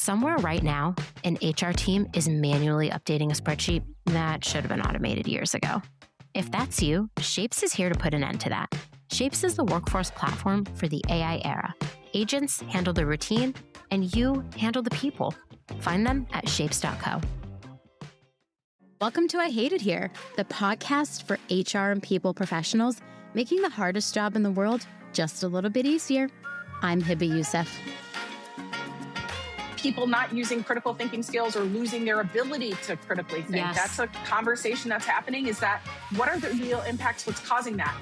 Somewhere right now, an HR team is manually updating a spreadsheet that should have been automated years ago. If that's you, Shapes is here to put an end to that. Shapes is the workforce platform for the AI era. Agents handle the routine, and you handle the people. Find them at shapes.co. Welcome to I Hate It Here, the podcast for HR and people professionals, making the hardest job in the world just a little bit easier. I'm Hiba Youssef. People not using critical thinking skills or losing their ability to critically think. Yes. That's a conversation that's happening. Is that, what are the real impacts? What's causing that?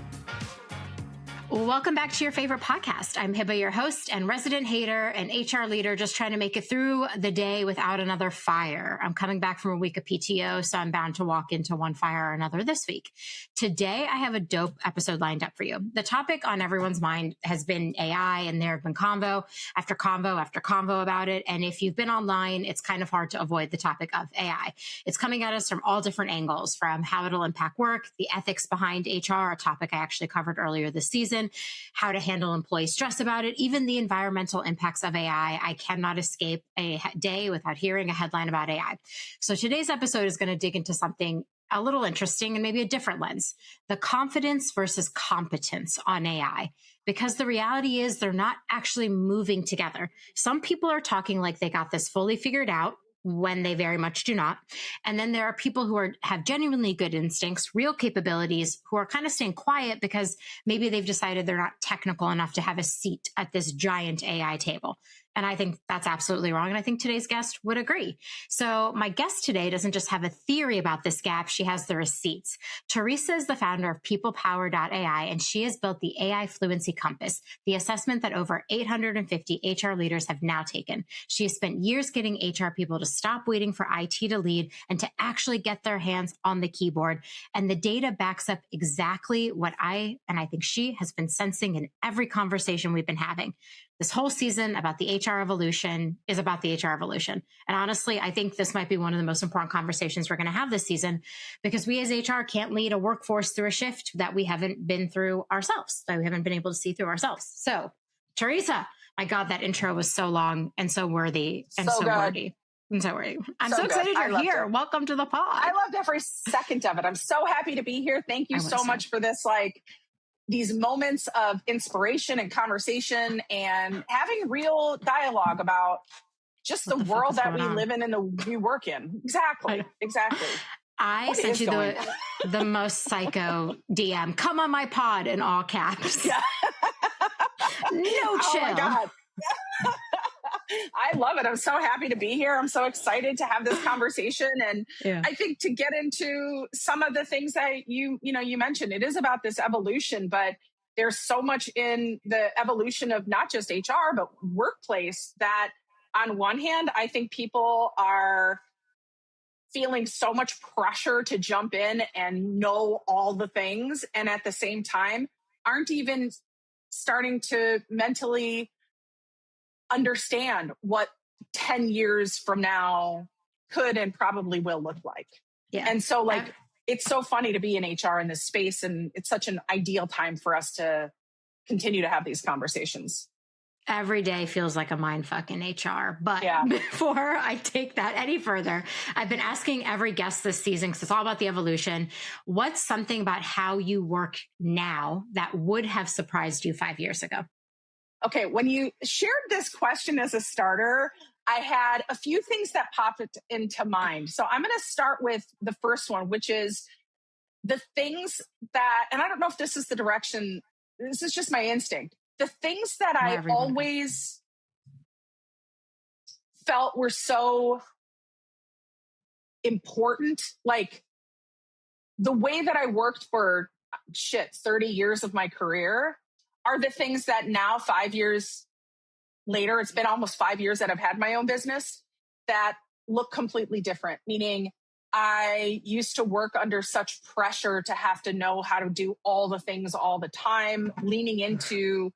Welcome back to your favorite podcast. I'm Hiba, your host and resident hater and HR leader, just trying to make it through the day without another fire. I'm coming back from a week of PTO, so I'm bound to walk into one fire or another this week. Today, I have a dope episode lined up for you. The topic on everyone's mind has been AI, and there have been convo after convo after convo about it. And if you've been online, it's kind of hard to avoid the topic of AI. It's coming at us from all different angles, from how it'll impact work, the ethics behind HR, a topic I actually covered earlier this season, how to handle employee stress about it, even the environmental impacts of AI. I cannot escape a day without hearing a headline about AI. So today's episode is going to dig into something a little interesting and maybe a different lens, the confidence versus competence on AI. Because the reality is they're not actually moving together. Some people are talking like they got this fully figured out, when they very much do not. And then there are people who have genuinely good instincts, real capabilities, who are kind of staying quiet because maybe they've decided they're not technical enough to have a seat at this giant AI table. And I think that's absolutely wrong. And I think today's guest would agree. So my guest today doesn't just have a theory about this gap, she has the receipts. Theresa is the founder of PeoplePower.ai, and she has built the AI Fluency Compass, the assessment that over 850 HR leaders have now taken. She has spent years getting HR people to stop waiting for IT to lead and to actually get their hands on the keyboard. And the data backs up exactly what I think she has been sensing in every conversation we've been having. This whole season about the HR evolution is about the HR evolution. And honestly, I think this might be one of the most important conversations we're going to have this season, because we as HR can't lead a workforce through a shift that we haven't been through ourselves, that we haven't been able to see through ourselves. So, Theresa, my God, that intro was so long and so worthy and so wordy. And so worthy. I'm so excited you're here. It. Welcome to the pod. I loved every second of it. I'm so happy to be here. Thank you so much for this, these moments of inspiration and conversation and having real dialogue about just the world that we live in and we work in. Exactly. I sent you the most psycho DM. Come on my pod in all caps. Yeah. No chill. Oh my God. I love it. I'm so happy to be here. I'm so excited to have this conversation. And I think to get into some of the things that you mentioned, it is about this evolution, but there's so much in the evolution of not just HR, but workplace that on one hand, I think people are feeling so much pressure to jump in and know all the things. And at the same time, aren't even starting to mentally understand what 10 years from now could and probably will look like. Yeah. And so it's so funny to be in HR in this space, and it's such an ideal time for us to continue to have these conversations. Every day feels like a mindfuck in HR. But before I take that any further, I've been asking every guest this season, because it's all about the evolution, what's something about how you work now that would have surprised you 5 years ago? Okay, when you shared this question as a starter, I had a few things that popped into mind. So I'm going to start with the first one, which is the things that, and I don't know if this is the direction, this is just my instinct, the things that I always felt were so important, like the way that I worked for 30 years of my career, are the things that now 5 years later, it's been almost 5 years that I've had my own business, that look completely different. Meaning I used to work under such pressure to have to know how to do all the things all the time, leaning into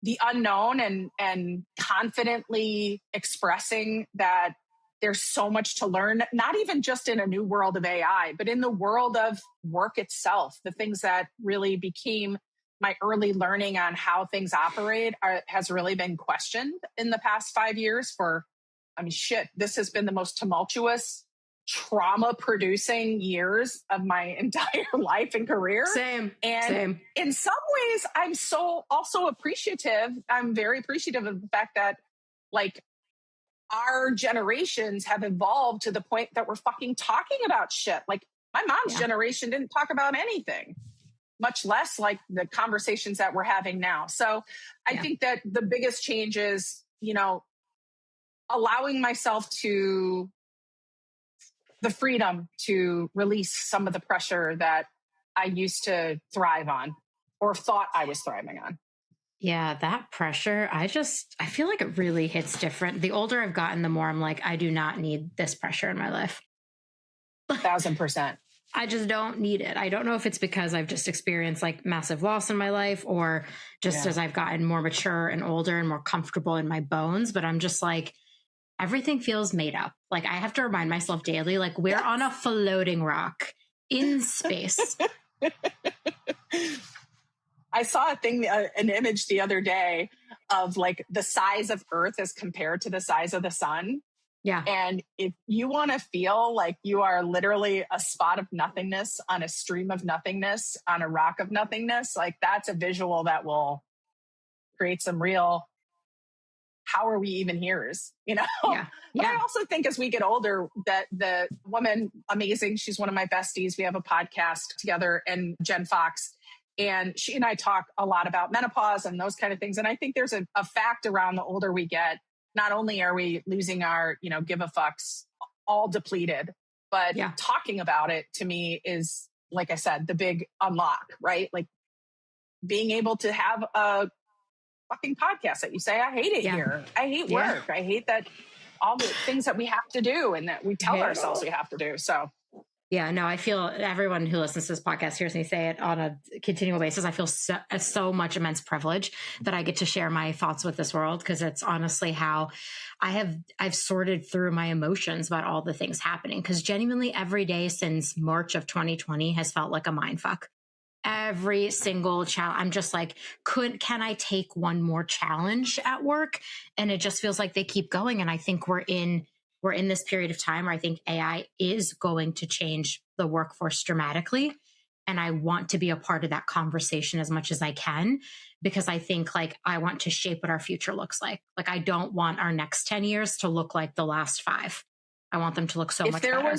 the unknown and confidently expressing that there's so much to learn, not even just in a new world of AI, but in the world of work itself. The things that really became my early learning on how things operate has really been questioned in the past 5 years for I mean, shit, this has been the most tumultuous, trauma producing years of my entire life and career. Same. In some ways, I'm so also appreciative. I'm very appreciative of the fact that like our generations have evolved to the point that we're fucking talking about shit. Like my mom's generation didn't talk about anything, much less like the conversations that we're having now. So I think that the biggest change is, allowing myself to the freedom to release some of the pressure that I used to thrive on or thought I was thriving on. Yeah, that pressure, I feel like it really hits different. The older I've gotten, the more I'm like, I do not need this pressure in my life. 1,000%. I just don't need it. I don't know if it's because I've just experienced like massive loss in my life or just as I've gotten more mature and older and more comfortable in my bones, but I'm just like, everything feels made up. Like I have to remind myself daily, like we're on a floating rock in space. I saw an image the other day of like the size of Earth as compared to the size of the sun. Yeah. And if you want to feel like you are literally a spot of nothingness on a stream of nothingness, on a rock of nothingness, like that's a visual that will create some real, how are we even here's, Yeah. But I also think as we get older that the woman, amazing, she's one of my besties. We have a podcast together, and Jen Fox, and she and I talk a lot about menopause and those kind of things. And I think there's a fact around the older we get, not only are we losing our, give a fucks, all depleted, but talking about it to me is, like I said, the big unlock, right? Like being able to have a fucking podcast that you say, I hate it here. I hate work. I hate that all the things that we have to do and that we tell ourselves we have to do. So yeah, no, I feel everyone who listens to this podcast hears me say it on a continual basis. I feel so much immense privilege that I get to share my thoughts with this world, because it's honestly how I've sorted through my emotions about all the things happening. Because genuinely every day since March of 2020 has felt like a mindfuck. Every single challenge, I'm just like, can I take one more challenge at work? And it just feels like they keep going. And I think we're in this period of time where I think AI is going to change the workforce dramatically. And I want to be a part of that conversation as much as I can, because I think like I want to shape what our future looks like. Like I don't want our next 10 years to look like the last 5. I want them to look so much better.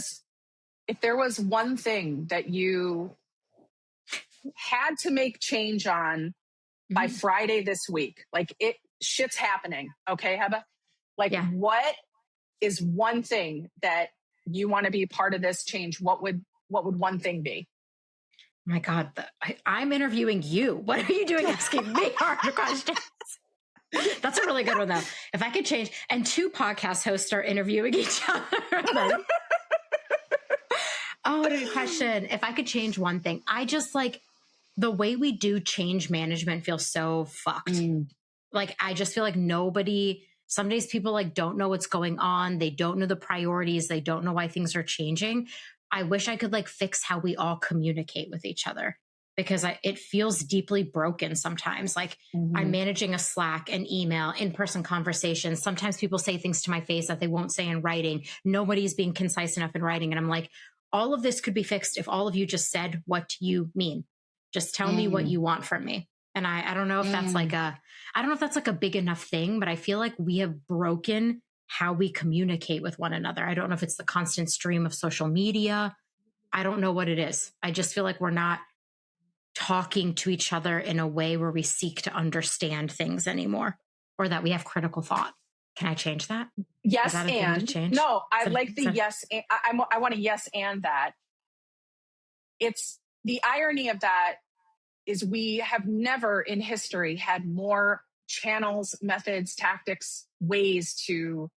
If there was one thing that you had to make change on by Friday this week, like shit's happening. Okay, Heba? Like what is one thing that you want to be part of this change? What would one thing be? My God, I'm interviewing you. What are you doing asking me hard questions? That's a really good one, though. If I could change, and 2 podcast hosts are interviewing each other. Oh, what a good question. If I could change one thing, I just like the way we do change management feels so fucked. Like, I just feel like some days people like don't know what's going on. They don't know the priorities. They don't know why things are changing. I wish I could like fix how we all communicate with each other, because it feels deeply broken sometimes. Like I'm managing a Slack, an email, in-person conversations. Sometimes people say things to my face that they won't say in writing. Nobody's being concise enough in writing. And I'm like, all of this could be fixed if all of you just said what you mean. Just tell me what you want from me. And I don't know if that's like a big enough thing, but I feel like we have broken how we communicate with one another. I don't know if it's the constant stream of social media. I don't know what it is. I just feel like we're not talking to each other in a way where we seek to understand things anymore, or that we have critical thought. Can I change that? Yes, is that a and thing to change? No, I like the yes. And, I want a yes and that. It's the irony of that is we have never in history had more channels, methods, tactics, ways to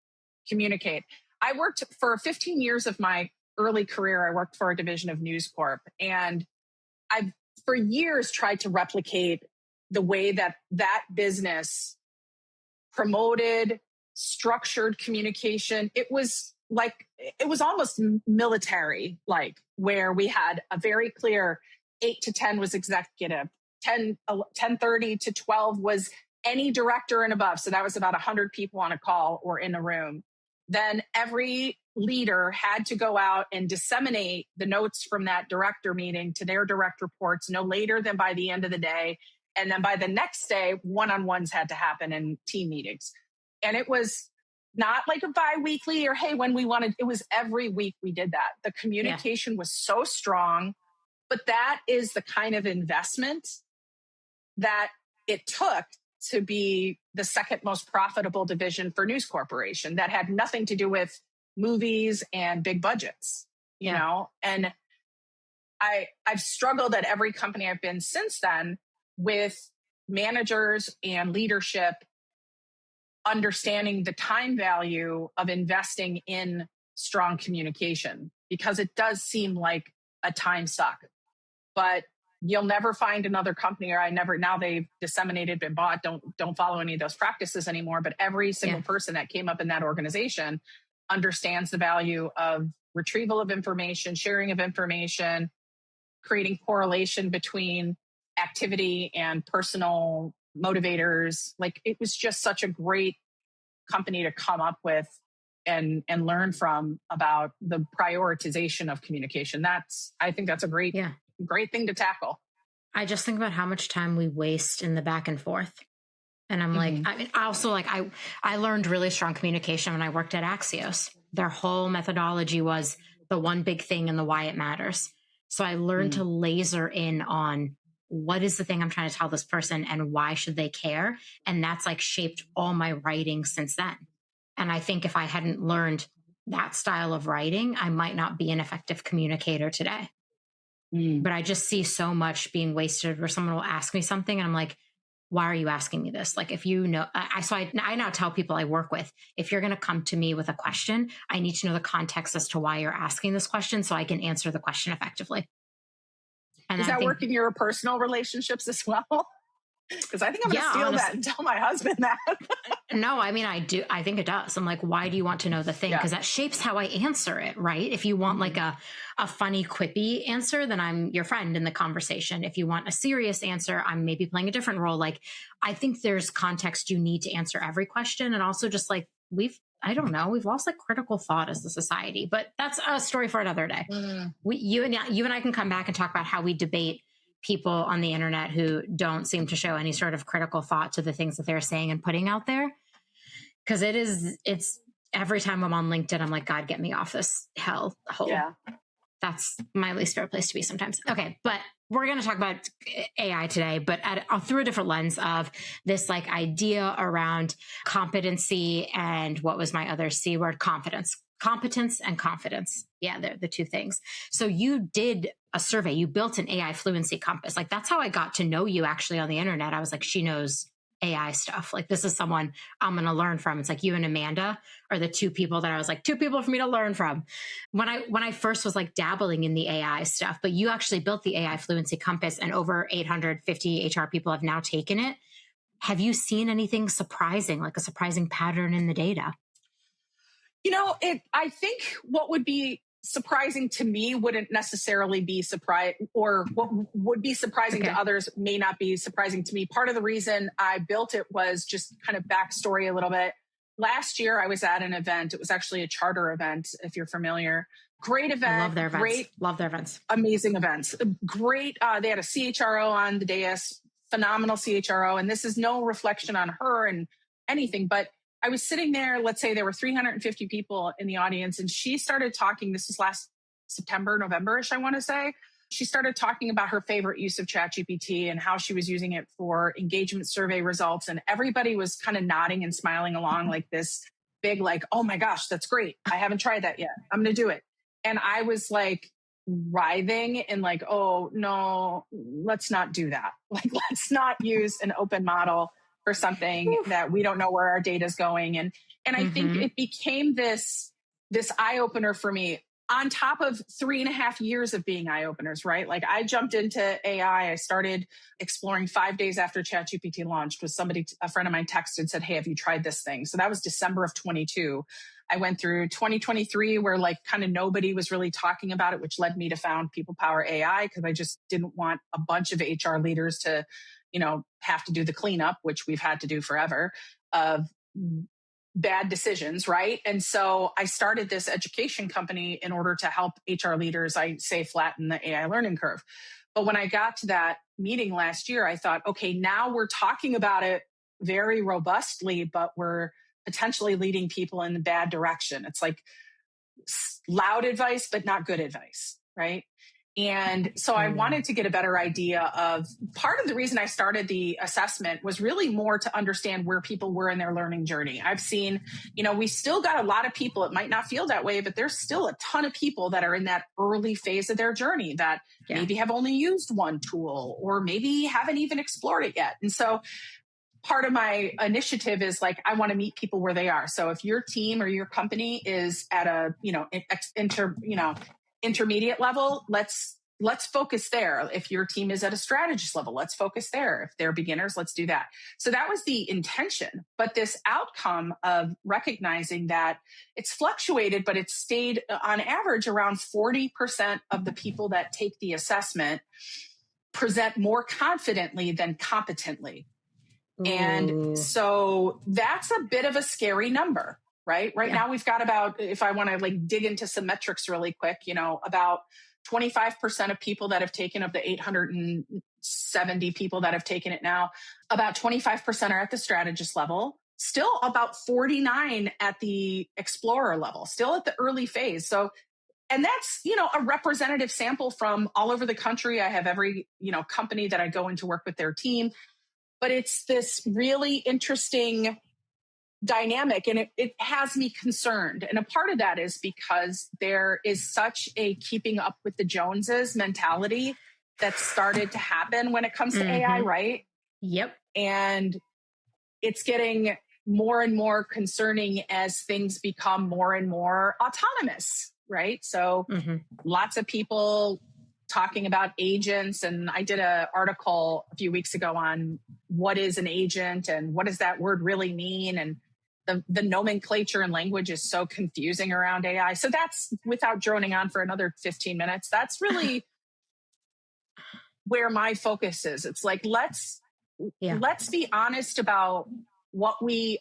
communicate. I worked for 15 years of my early career. I worked for a division of News Corp, and I've for years tried to replicate the way that business promoted structured communication. It was almost military, like where we had a very clear 8 to 10 was executive, 10:30 to 12 was any director and above. So that was about 100 people on a call or in a room. then every leader had to go out and disseminate the notes from that director meeting to their direct reports no later than by the end of the day. And then by the next day, one-on-ones had to happen in team meetings. And it was not like a bi-weekly or, hey, when we wanted, it was every week we did that. The communication was so strong, but that is the kind of investment that it took to be the second most profitable division for News Corporation that had nothing to do with movies and big budgets, you know? And I've struggled at every company I've been since then with managers and leadership understanding the time value of investing in strong communication, because it does seem like a time suck. But you'll never find another company, or now they've disseminated, been bought, don't follow any of those practices anymore. But every single person that came up in that organization understands the value of retrieval of information, sharing of information, creating correlation between activity and personal motivators. Like, it was just such a great company to come up with and learn from about the prioritization of communication. I think that's a great thing to tackle. I just think about how much time we waste in the back and forth. And I'm like, I learned really strong communication when I worked at Axios. Their whole methodology was the one big thing and the why it matters. So I learned to laser in on what is the thing I'm trying to tell this person and why should they care? And that's like shaped all my writing since then. And I think if I hadn't learned that style of writing, I might not be an effective communicator today. But I just see so much being wasted where someone will ask me something and I'm like, why are you asking me this? Like, if you know, I now tell people I work with, if you're going to come to me with a question, I need to know the context as to why you're asking this question so I can answer the question effectively. And does that work in your personal relationships as well? Because I think I'm going to steal that and tell my husband that. No, I mean, I do. I think it does. I'm like, why do you want to know the thing? Because that shapes how I answer it, right? If you want like a funny, quippy answer, then I'm your friend in the conversation. If you want a serious answer, I'm maybe playing a different role. Like, I think there's context you need to answer every question. And also just like, we've lost like critical thought as a society, but that's a story for another day. You and I can come back and talk about how we debate people on the internet who don't seem to show any sort of critical thought to the things that they're saying and putting out there. Because it's every time I'm on LinkedIn, I'm like, God, get me off this hell hole. Yeah. That's my least favorite place to be sometimes. Okay. But we're going to talk about AI today, but through a different lens of this like idea around competency and what was my other C word? Competence and confidence. Yeah, they're the two things. So you did a survey, you built an AI Fluency Compass. Like, that's how I got to know you actually on the internet. I was like, she knows AI stuff. Like, this is someone I'm going to learn from. It's like you and Amanda are the two people that I was like, two people for me to learn from when I first was like dabbling in the AI stuff. But you actually built the AI Fluency Compass and over 850 HR people have now taken it. Have you seen anything surprising, like a surprising pattern in the data? You know, I think what would be surprising to me wouldn't necessarily be surprising, or what would be surprising to others may not be surprising to me. Part of the reason I built it was just kind of backstory a little bit. Last year, I was at an event. It was actually a charter event, if you're familiar. Great event. I love their events. Love their events. Amazing events. Great. They had a CHRO on the dais, phenomenal CHRO. And this is no reflection on her and anything, but I was sitting there, let's say there were 350 people in the audience, and she started talking, this was last September, November-ish, I want to say. She started talking about her favorite use of ChatGPT and how she was using it for engagement survey results. And everybody was kind of nodding and smiling along like this big, like, oh my gosh, that's great. I haven't tried that yet. I'm going to do it. And I was like writhing and like, oh no, let's not do that. Like, let's not use an open model for something that we don't know where our data is going. And I think it became this eye-opener for me on top of 3.5 years of being eye-openers, right? Like, I jumped into AI. I started exploring 5 days after ChatGPT launched. A friend of mine texted, said, hey, have you tried this thing? So that was December of 22. I went through 2023 where like kind of nobody was really talking about it, which led me to found PeoplePower.ai because I just didn't want a bunch of HR leaders to, have to do the cleanup, which we've had to do forever, of bad decisions, right? And so I started this education company in order to help HR leaders, I say, flatten the AI learning curve. But when I got to that meeting last year, I thought, okay, now we're talking about it very robustly, but we're potentially leading people in the bad direction. It's like loud advice, but not good advice, right? And so I wanted to get a better idea of, part of the reason I started the assessment was really more to understand where people were in their learning journey. I've seen, we still got a lot of people, it might not feel that way, but there's still a ton of people that are in that early phase of their journey that maybe have only used one tool or maybe haven't even explored it yet. And so part of my initiative is like, I want to meet people where they are. So if your team or your company is at a, intermediate level, let's focus there. If your team is at a strategist level, let's focus there. If they're beginners, let's do that. So that was the intention. But this outcome of recognizing that it's fluctuated, but it's stayed on average around 40% of the people that take the assessment present more confidently than competently. And so that's a bit of a scary number, right? Right now we've got about, if I want to like dig into some metrics really quick, about 25% of people that have taken, of the 870 people that have taken it now, about 25% are at the strategist level, still about 49 at the explorer level, still at the early phase. So, and that's, a representative sample from all over the country. I have every, company that I go into work with their team. But it's this really interesting dynamic, and it has me concerned. And a part of that is because there is such a keeping up with the Joneses mentality that started to happen when it comes to AI, right? Yep. And it's getting more and more concerning as things become more and more autonomous, right? So lots of people talking about agents. And I did an article a few weeks ago on what is an agent and what does that word really mean. And the nomenclature and language is so confusing around AI. So that's, without droning on for another 15 minutes, that's really where my focus is. It's like, let's be honest about what we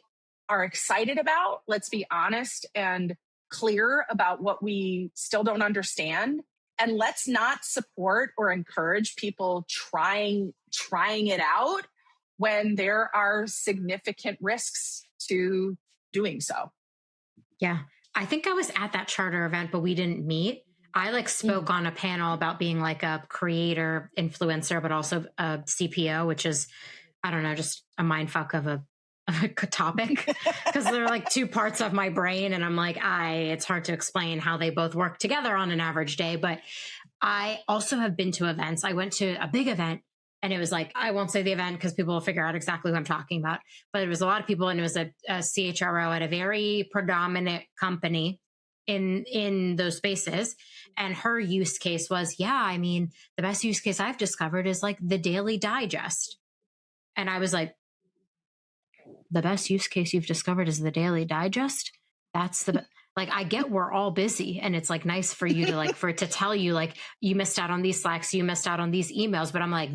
are excited about. Let's be honest and clear about what we still don't understand. And let's not support or encourage people trying it out when there are significant risks to doing so. Yeah. I think I was at that charter event, but we didn't meet. I spoke on a panel about being like a creator, influencer, but also a CPO, which is, I don't know, just a mindfuck of a topic, because they're like two parts of my brain. And I'm like, it's hard to explain how they both work together on an average day. But I also have been to events. I went to a big event, and it was like, I won't say the event because people will figure out exactly what I'm talking about, but it was a lot of people, and it was a CHRO at a very predominant company in those spaces. And her use case was, the best use case I've discovered is like the Daily Digest. And I was like, the best use case you've discovered is the Daily Digest? That's the, I get we're all busy, and it's like nice for you to for it to tell you, like, you missed out on these Slacks, you missed out on these emails. But I'm like,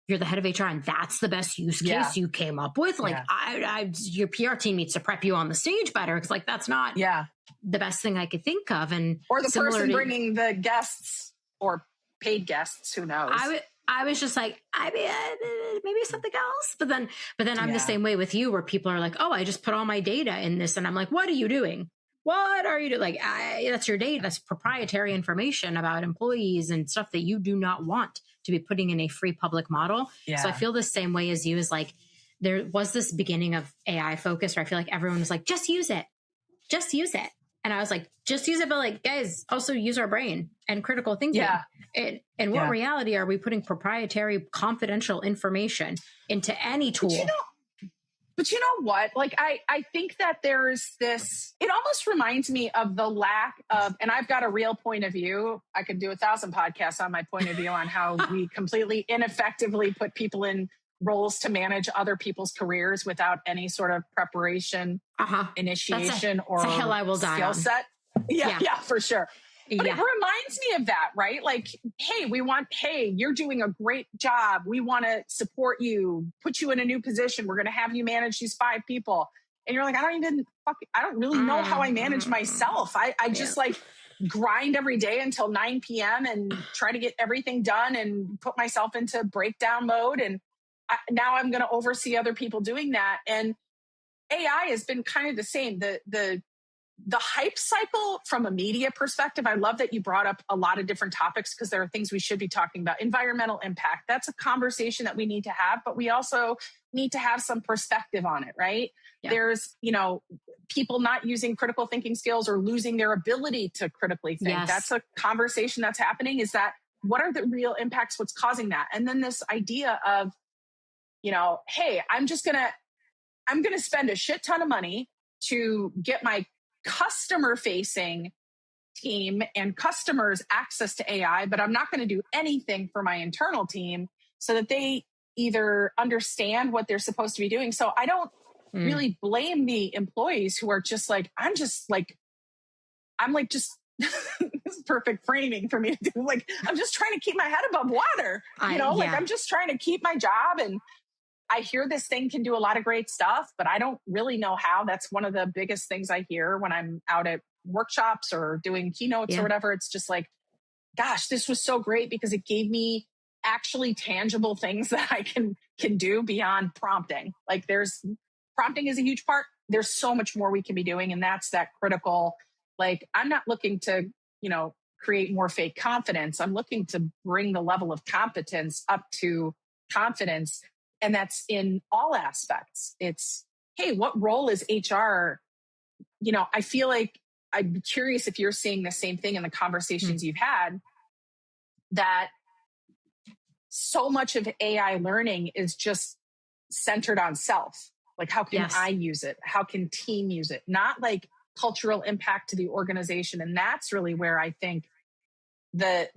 you're the head of HR, and that's the best use case you came up with. Your PR team needs to prep you on the stage better, because that's not the best thing I could think of. And or the person bringing the guests or paid guests, who knows? I was just like, maybe something else. But then I'm the same way with you, where people are like, oh, I just put all my data in this. And I'm like, what are you doing? What are you doing? That's your data. That's proprietary information about employees and stuff that you do not want to be putting in a free public model. Yeah. So I feel the same way as you, is like, there was this beginning of AI focus where I feel like everyone was like, just use it. Just use it. And I was like, just use it, but guys, also use our brain and critical thinking. Yeah. And what reality are we putting proprietary, confidential information into any tool? But you know what? I think that there's this, it almost reminds me of the lack of, and I've got a real point of view. I could do 1,000 podcasts on my point of view on how we completely ineffectively put people in roles to manage other people's careers without any sort of preparation, initiation, or hill I will die skill set. Yeah, for sure. But it reminds me of that, right? Hey, you're doing a great job. We want to support you, put you in a new position. We're going to have you manage these 5 people. And you're like, I don't really know how I manage myself. I just like grind every day until 9 p.m. and try to get everything done and put myself into breakdown mode. And now I'm going to oversee other people doing that. And AI has been kind of the same. The hype cycle from a media perspective, I love that you brought up a lot of different topics because there are things we should be talking about. Environmental impact, that's a conversation that we need to have, but we also need to have some perspective on it, right? Yeah. There's, people not using critical thinking skills or losing their ability to critically think. Yes. That's a conversation that's happening. Is that, what are the real impacts? What's causing that? And then this idea of, hey, I'm going to spend a shit ton of money to get my customer facing team and customers access to AI, but I'm not going to do anything for my internal team so that they either understand what they're supposed to be doing. So I don't really blame the employees who are just like, this is perfect framing for me to do. Like, I'm just trying to keep my head above water, I'm just trying to keep my job. And I hear this thing can do a lot of great stuff, but I don't really know how. That's one of the biggest things I hear when I'm out at workshops or doing keynotes or whatever. It's just like, gosh, this was so great because it gave me actually tangible things that I can do beyond prompting. Like prompting is a huge part. There's so much more we can be doing. And that's that critical, like, I'm not looking to, create more fake confidence. I'm looking to bring the level of competence up to confidence. And that's in all aspects. It's, hey, what role is HR? I feel like I'd be curious if you're seeing the same thing in the conversations you've had, that so much of AI learning is just centered on self. Like, how can I use it? How can team use it? Not like cultural impact to the organization. And that's really where I think the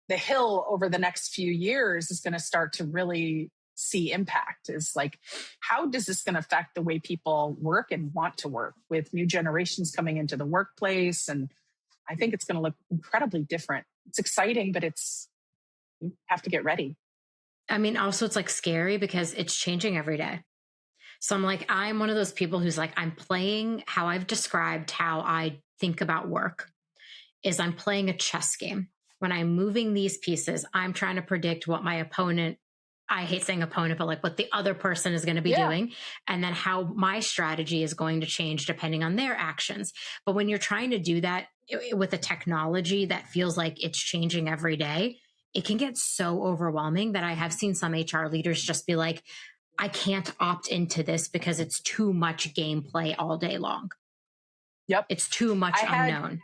hill over the next few years is going to start to really see impact. Is like, how does this going to affect the way people work and want to work with new generations coming into the workplace? And I think it's going to look incredibly different. It's exciting, but you have to get ready. I mean, also it's like scary because it's changing every day. So I'm one of those people who's like, I'm playing how I've described how I think about work is I'm playing a chess game. When I'm moving these pieces, I'm trying to predict what my opponent, I hate saying opponent, but like what the other person is going to be doing. And then how my strategy is going to change depending on their actions. But when you're trying to do that with a technology that feels like it's changing every day, it can get so overwhelming that I have seen some HR leaders just be like, I can't opt into this because it's too much gameplay all day long. Yep. It's too much unknown.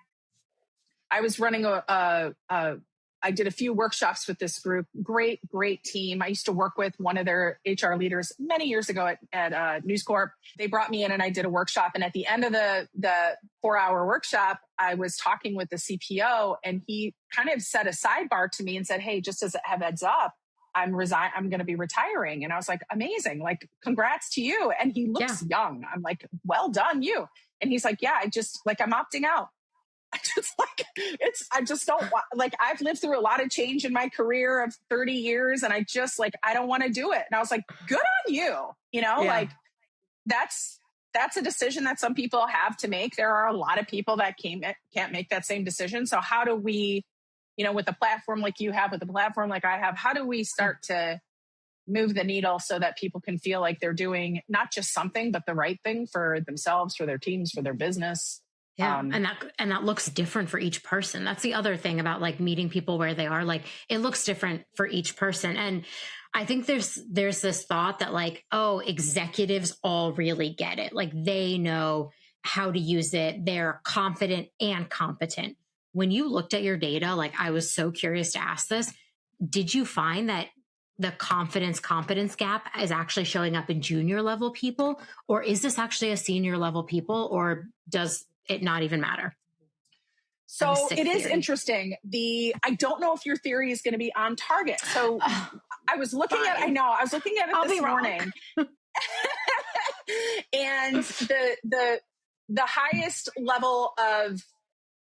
I was running I did a few workshops with this group. Great team. I used to work with one of their HR leaders many years ago at News Corp. They brought me in and I did a workshop. And at the end of the 4-hour workshop, I was talking with the CPO and he kind of said a sidebar to me and said, hey, just as a heads up, I'm going to be retiring. And I was like, amazing. Like, congrats to you. And he looks young. I'm like, well done, you. And he's like, yeah, I'm opting out. I just don't want, like, I've lived through a lot of change in my career of 30 years and I just I don't want to do it. And I was like, good on you. Like that's a decision that some people have to make. There are a lot of people that can't make that same decision. So how do we, with a platform like you have, with a platform like I have, how do we start to move the needle so that people can feel like they're doing not just something, but the right thing for themselves, for their teams, for their business? Yeah. And that looks different for each person. That's the other thing about like meeting people where they are. Like, it looks different for each person. And I think there's this thought that like, oh, executives all really get it. Like, they know how to use it. They're confident and competent. When you looked at your data, like, I was so curious to ask this, did you find that the competence gap is actually showing up in junior level people? Or is this actually a senior level people? Or does it not even matter? So it is interesting. I don't know if your theory is going to be on target. So I was looking at it this morning. And the highest level of,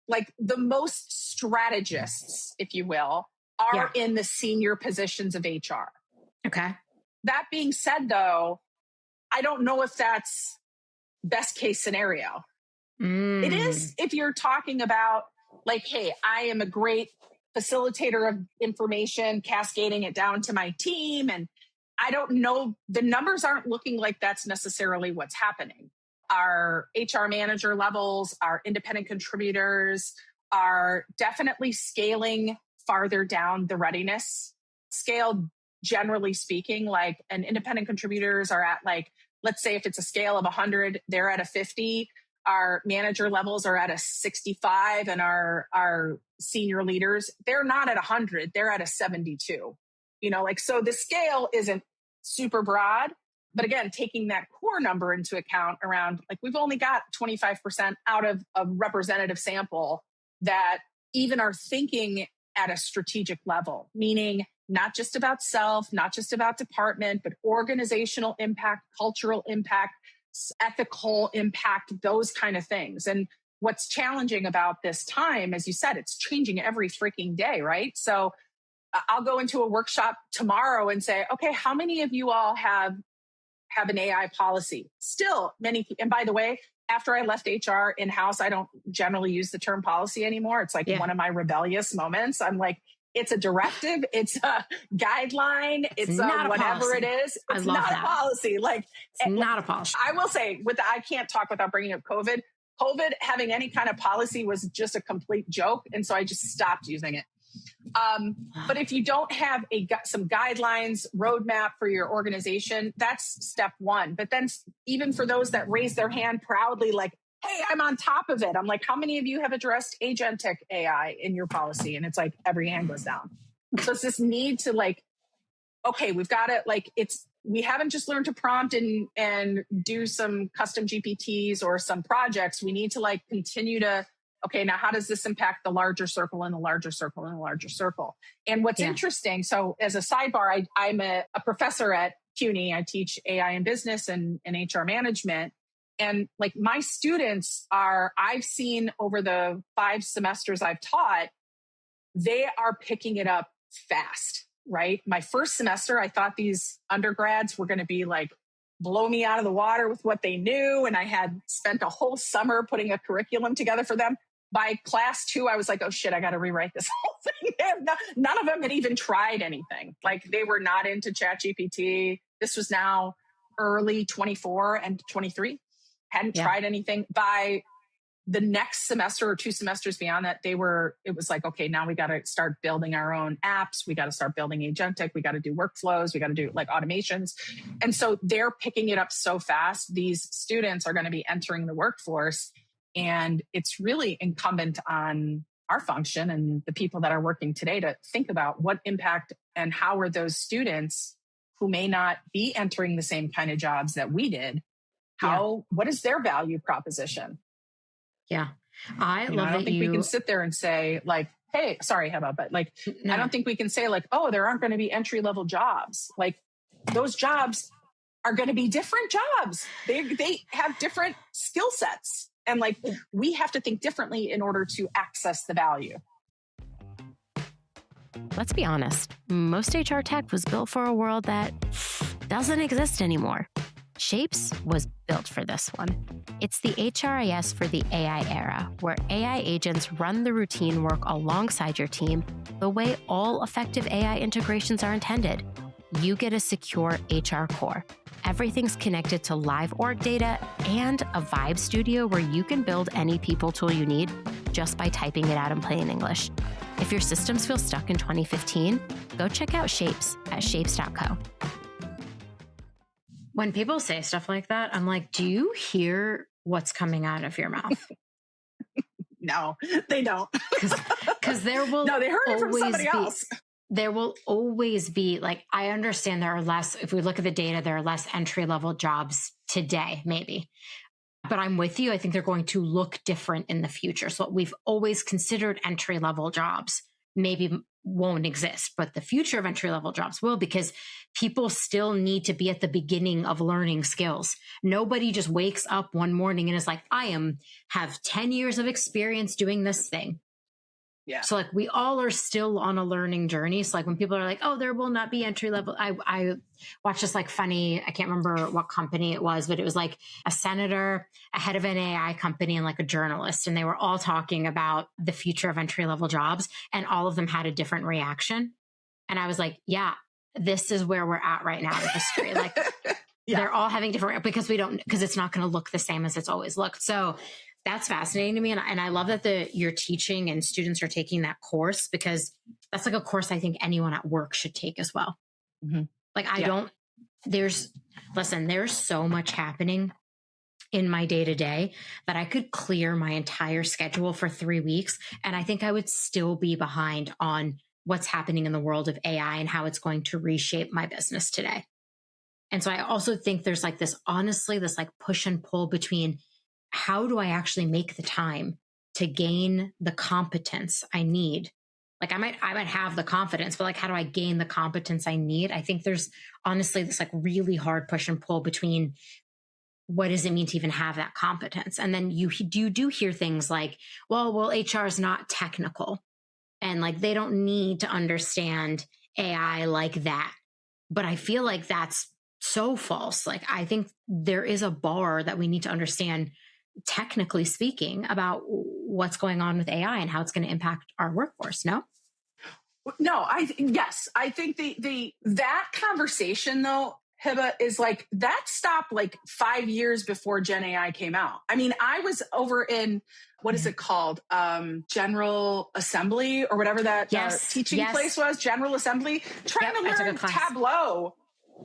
like, the most strategists, if you will, are in the senior positions of HR. Okay. That being said, though, I don't know if that's best case scenario. It is if you're talking about like, hey, I am a great facilitator of information, cascading it down to my team. And I don't know, the numbers aren't looking like that's necessarily what's happening. Our HR manager levels, our independent contributors are definitely scaling farther down the readiness scale, generally speaking. Like, an independent contributors are at, like, let's say if it's a scale of 100, they're at a 50. Our manager levels are at a 65, and our senior leaders, they're not at 100, they're at a 72. Like, so the scale isn't super broad, but again, taking that core number into account around, like, we've only got 25% out of a representative sample that even are thinking at a strategic level, meaning not just about self, not just about department, but organizational impact, cultural impact, ethical impact, those kind of things. And what's challenging about this time, as you said, it's changing every freaking day, right? So I'll go into a workshop tomorrow and say, okay, how many of you all have an AI policy? Still many. And by the way, after I left HR in-house, I don't generally use the term policy anymore. It's like one of my rebellious moments. I'm like, it's a directive. It's a guideline. It's not whatever it is. It's not a policy. Like, it's not a policy. I will say, I can't talk without bringing up COVID. COVID having any kind of policy was just a complete joke. And so I just stopped using it. But if you don't have some guidelines, roadmap for your organization, that's step one. But then even for those that raise their hand proudly, like, hey, I'm on top of it. I'm like, how many of you have addressed agentic AI in your policy? And it's like, every hand goes down. So it's this need to, like, okay, we've got it. Like, we haven't just learned to prompt and do some custom GPTs or some projects. We need to, like, continue to, okay, now how does this impact the larger circle and the larger circle and the larger circle? And what's interesting, so as a sidebar, I'm a professor at CUNY. I teach AI in business and HR management. And like, my students I've seen over the 5 semesters I've taught, they are picking it up fast, right? My first semester, I thought these undergrads were going to be like, blow me out of the water with what they knew. And I had spent a whole summer putting a curriculum together for them. By class 2, I was like, oh shit, I got to rewrite this whole thing. None of them had even tried anything. Like, they were not into ChatGPT. This was now early 24 and 23. Hadn't tried anything. By the next semester or 2 semesters beyond that, it was like, okay, now we got to start building our own apps. We got to start building agentic. We got to do workflows. We got to do, like, automations. And so they're picking it up so fast. These students are going to be entering the workforce. And it's really incumbent on our function and the people that are working today to think about what impact and how are those students who may not be entering the same kind of jobs that we did, what is their value proposition? Yeah. I don't think we can sit there and say, like, hey, sorry, Heba, but like, I don't think we can say, like, oh, there aren't going to be entry-level jobs. Like, those jobs are going to be different jobs. They have different skill sets. And like, we have to think differently in order to access the value. Let's be honest. Most HR tech was built for a world that doesn't exist anymore. Shapes was built for this one. It's the HRIS for the AI era, where AI agents run the routine work alongside your team the way all effective AI integrations are intended. You get a secure HR core. Everything's connected to live org data and a vibe studio where you can build any people tool you need just by typing it out in plain English. If your systems feel stuck in 2015, go check out Shapes at shapes.co. When people say stuff like that, I'm like, do you hear what's coming out of your mouth? No, they don't. Because there will they heard it from somebody else. There will always be, like, I understand there are less, if we look at the data, there are less entry-level jobs today, maybe. But I'm with you. I think they're going to look different in the future. So what we've always considered entry-level jobs maybe won't exist, but the future of entry-level jobs will, because people still need to be at the beginning of learning skills. Nobody just wakes up one morning and is like, have 10 years of experience doing this thing. Yeah. So like we all are still on a learning journey. So like when people are like, oh, there will not be entry level. I watched this like funny, I can't remember what company it was, but it was like a senator, a head of an AI company, and like a journalist. And they were all talking about the future of entry level jobs. And all of them had a different reaction. And I was like, yeah, this is where we're at right now in history. Like they're all having different, because it's not going to look the same as it's always looked. So that's fascinating to me. And I love that you're teaching and students are taking that course, because that's like a course I think anyone at work should take as well. Mm-hmm. Like there's so much happening in my day to day that I could clear my entire schedule for 3 weeks. And I think I would still be behind on what's happening in the world of AI and how it's going to reshape my business today. And so I also think there's like this like push and pull between how do I actually make the time to gain the competence I need? Like I might have the confidence, but like, how do I gain the competence I need? I think there's honestly this like really hard push and pull between what does it mean to even have that competence? And then you do hear things like, well, HR is not technical and like, they don't need to understand AI like that. But I feel like that's so false. Like, I think there is a bar that we need to understand, technically speaking, about what's going on with AI and how it's going to impact our workforce. No? No, yes. I think that conversation though, Hiba, is like that stopped like 5 years before Gen AI came out. I mean, I was over in, what is it called? General Assembly or whatever that teaching place was, General Assembly, trying to learn Tableau.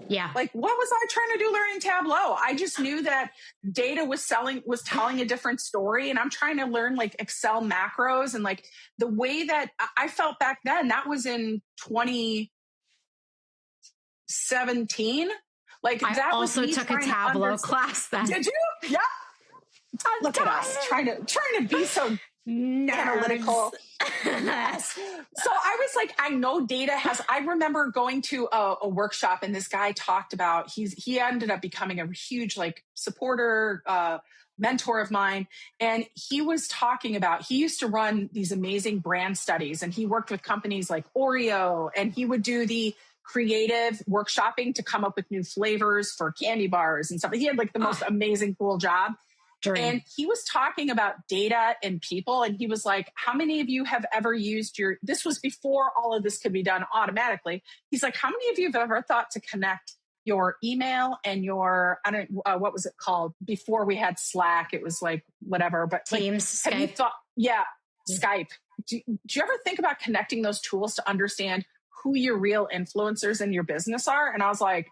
Yeah. Like, what was I trying to do learning Tableau? I just knew that data was telling a different story. And I'm trying to learn like Excel macros, and like the way that I felt back then, that was in 2017. Like I that also was took a Tableau class then. Did you? Yeah. Look at us trying to be so analytical. Yes. So I was like, I know data I remember going to a workshop, and this guy talked about, he ended up becoming a huge like supporter, mentor of mine. And he was talking about, he used to run these amazing brand studies, and he worked with companies like Oreo, and he would do the creative workshopping to come up with new flavors for candy bars and stuff. He had like the most amazing, cool job. Dream. And he was talking about data and people. And he was like, how many of you have ever used this was before all of this could be done automatically. He's like, how many of you have ever thought to connect your email and your, what was it called? Before we had Slack, it was like whatever, but Teams, like, Skype. Have you thought, Skype. Do you ever think about connecting those tools to understand who your real influencers in your business are? And I was like,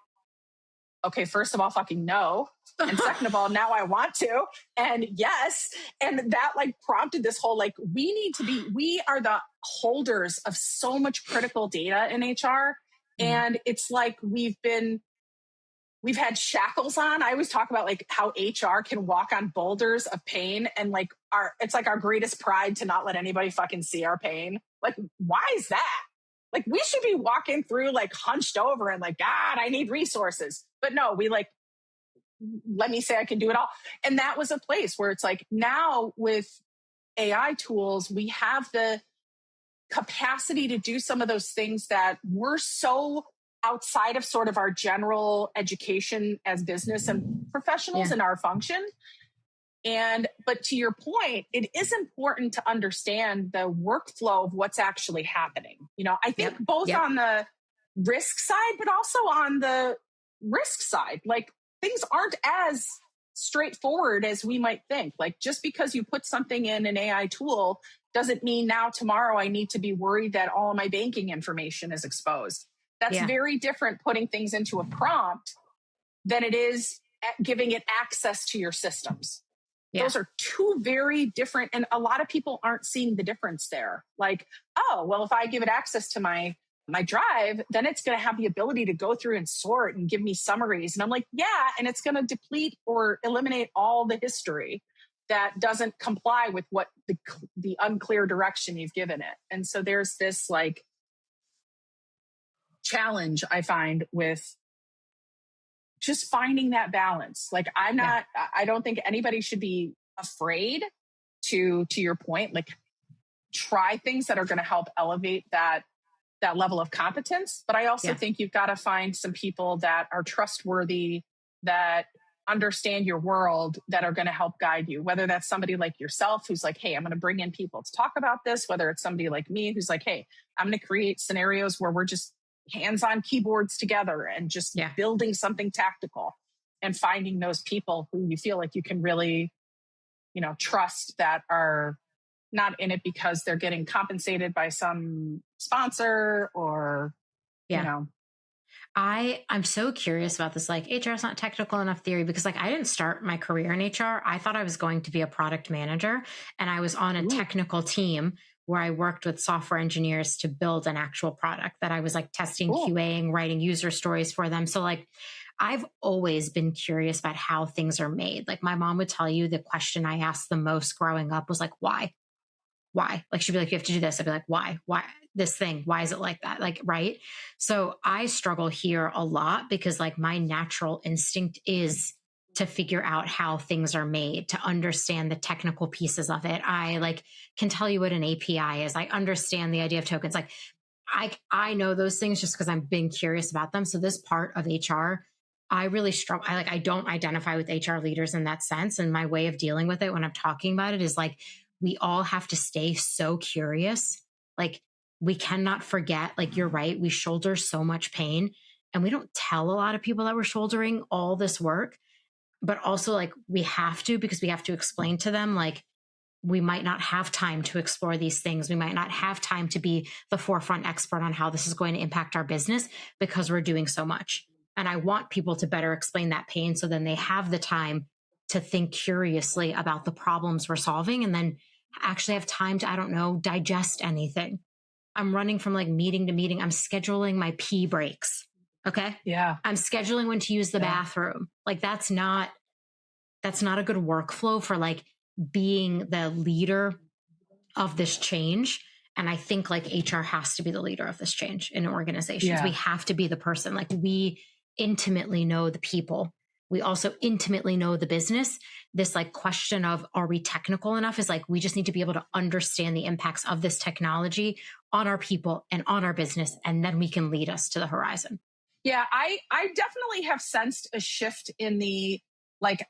okay, first of all, fucking no. And second of all, now I want to. And yes. And that like prompted this whole, like, we are the holders of so much critical data in HR. And it's like we've had shackles on. I always talk about like how HR can walk on boulders of pain, and like it's like our greatest pride to not let anybody fucking see our pain. Like, why is that? Like, we should be walking through like hunched over and like, God, I need resources. But no, we like, let me say I can do it all. And that was a place where it's like, now with AI tools, we have the capacity to do some of those things that we're so outside of sort of our general education as business and professionals in our function. But to your point, it is important to understand the workflow of what's actually happening. You know, I think both on the risk side, but also on the risk side, like things aren't as straightforward as we might think. Like, just because you put something in an AI tool doesn't mean now tomorrow I need to be worried that all of my banking information is exposed. That's very different putting things into a prompt than it is giving it access to your systems. Yeah. Those are two very different, and a lot of people aren't seeing the difference there. Like, oh, well, if I give it access to my drive, then it's going to have the ability to go through and sort and give me summaries. And I'm like, yeah, and it's going to deplete or eliminate all the history that doesn't comply with what the unclear direction you've given it. And so there's this like challenge I find with just finding that balance. Like, I don't think anybody should be afraid to your point, like try things that are going to help elevate that level of competence. But I also think you've got to find some people that are trustworthy, that understand your world, that are going to help guide you, whether that's somebody like yourself who's like, hey, I'm going to bring in people to talk about this, whether it's somebody like me who's like, hey, I'm going to create scenarios where we're just hands-on keyboards together and just building something tactical, and finding those people who you feel like you can really, trust, that are not in it because they're getting compensated by some sponsor or, I'm so curious about this, like HR is not technical enough theory, because like I didn't start my career in HR. I thought I was going to be a product manager, and I was on a technical team where I worked with software engineers to build an actual product that I was like testing, QAing, writing user stories for them. So like I've always been curious about how things are made. Like my mom would tell you the question I asked the most growing up was like, why? Like she'd be like, you have to do this. I'd be like, why this thing? Why is it like that? Like, right. So I struggle here a lot because like my natural instinct is to figure out how things are made, to understand the technical pieces of it. I like can tell you what an API is. I understand the idea of tokens. Like I know those things just because I'm being curious about them. So this part of HR, I really struggle. I don't identify with HR leaders in that sense. And my way of dealing with it when I'm talking about it is like, we all have to stay so curious. Like we cannot forget, like you're right, we shoulder so much pain, and we don't tell a lot of people that we're shouldering all this work, but also like we have to, because we have to explain to them, like we might not have time to explore these things. We might not have time to be the forefront expert on how this is going to impact our business because we're doing so much. And I want people to better explain that pain so then they have the time to think curiously about the problems we're solving, and then actually have time to, I don't know, digest anything. I'm running from like meeting to meeting. I'm scheduling my pee breaks. Okay. Yeah. I'm scheduling when to use the bathroom. Like that's not a good workflow for like being the leader of this change. And I think like HR has to be the leader of this change in organizations. Yeah. We have to be the person. Like we intimately know the people. We also intimately know the business. This like question of, are we technical enough, is like, we just need to be able to understand the impacts of this technology on our people and on our business. And then we can lead us to the horizon. Yeah. I definitely have sensed a shift in the, like,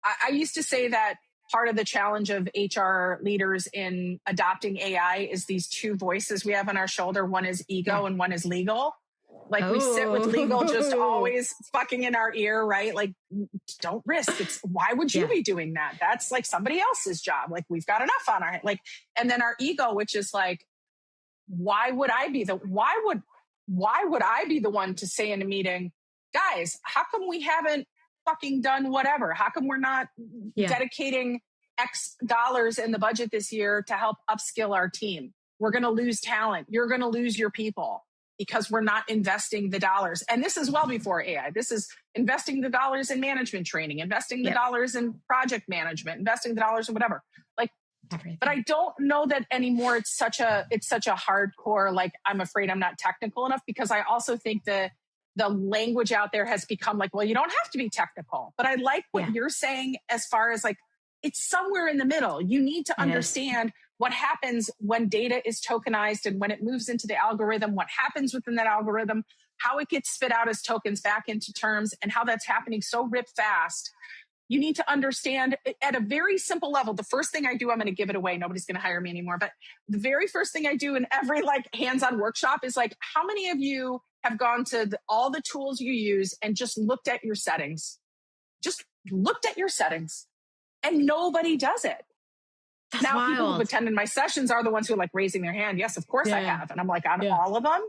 I used to say that part of the challenge of HR leaders in adopting AI is these two voices we have on our shoulder. One is ego and one is legal. Like we sit with legal just always fucking in our ear, right? Like, don't risk. It's why would you be doing that? That's like somebody else's job. Like we've got enough on our, like, and then our ego, which is like, why would I be the one to say in a meeting, guys, how come we haven't fucking done whatever? How come we're not dedicating X dollars in the budget this year to help upskill our team? We're going to lose talent. You're going to lose your people because we're not investing the dollars. And this is well before AI. This is investing the dollars in management training, investing the dollars in project management, investing the dollars in whatever. Like, everything. But I don't know that anymore. It's such a hardcore, like, I'm afraid I'm not technical enough, because I also think the language out there has become like, well, you don't have to be technical. But I like what you're saying as far as like, it's somewhere in the middle. You need to understand what happens when data is tokenized and when it moves into the algorithm, what happens within that algorithm, how it gets spit out as tokens back into terms, and how that's happening so rip fast. You need to understand at a very simple level. The first thing I do, I'm going to give it away. Nobody's going to hire me anymore. But the very first thing I do in every like hands-on workshop is like, how many of you have gone to all the tools you use and just looked at your settings? Just looked at your settings, and nobody does it. That's now, wild. People who attended my sessions are the ones who are like raising their hand. Yes, of course I have. And I'm like, on all of them?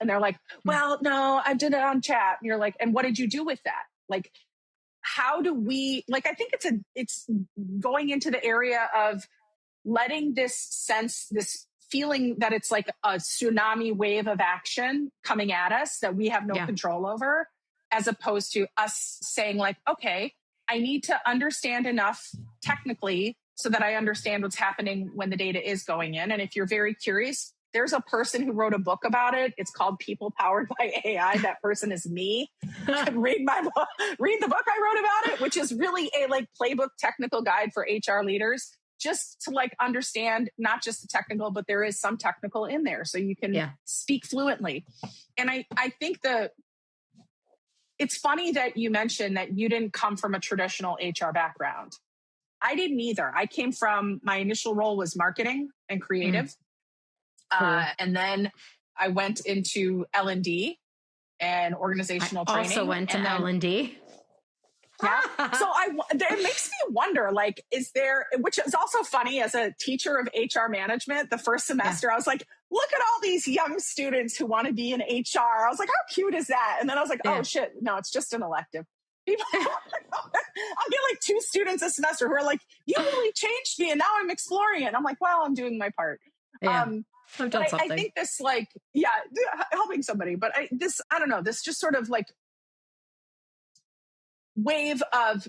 And they're like, well, no, I did it on chat. And you're like, and what did you do with that? Like, how do we, like, I think it's going into the area of letting this feeling that it's like a tsunami wave of action coming at us that we have no control over, as opposed to us saying like, okay, I need to understand enough technically so that I understand what's happening when the data is going in. And if you're very curious, there's a person who wrote a book about it. It's called PeoplePower.ai. That person is me. Read my book, read the book I wrote about it, which is really a like playbook technical guide for HR leaders. just to like understand not just the technical, but there is some technical in there. So you can speak fluently. And I think it's funny that you mentioned that you didn't come from a traditional HR background. I didn't either. I came from, my initial role was marketing and creative. Cool. And then I went into L&D and organizational training. Also went to L&D. Yeah. So it makes me wonder, like, which is also funny as a teacher of HR management, the first semester, I was like, look at all these young students who want to be in HR. I was like, how cute is that? And then I was like, oh shit, no, it's just an elective. People, I'll get like 2 students a semester who are like, you really changed me and now I'm exploring it. And I'm like, well, I'm doing my part. Yeah. But I think this helping somebody, but I don't know, this just sort of like wave of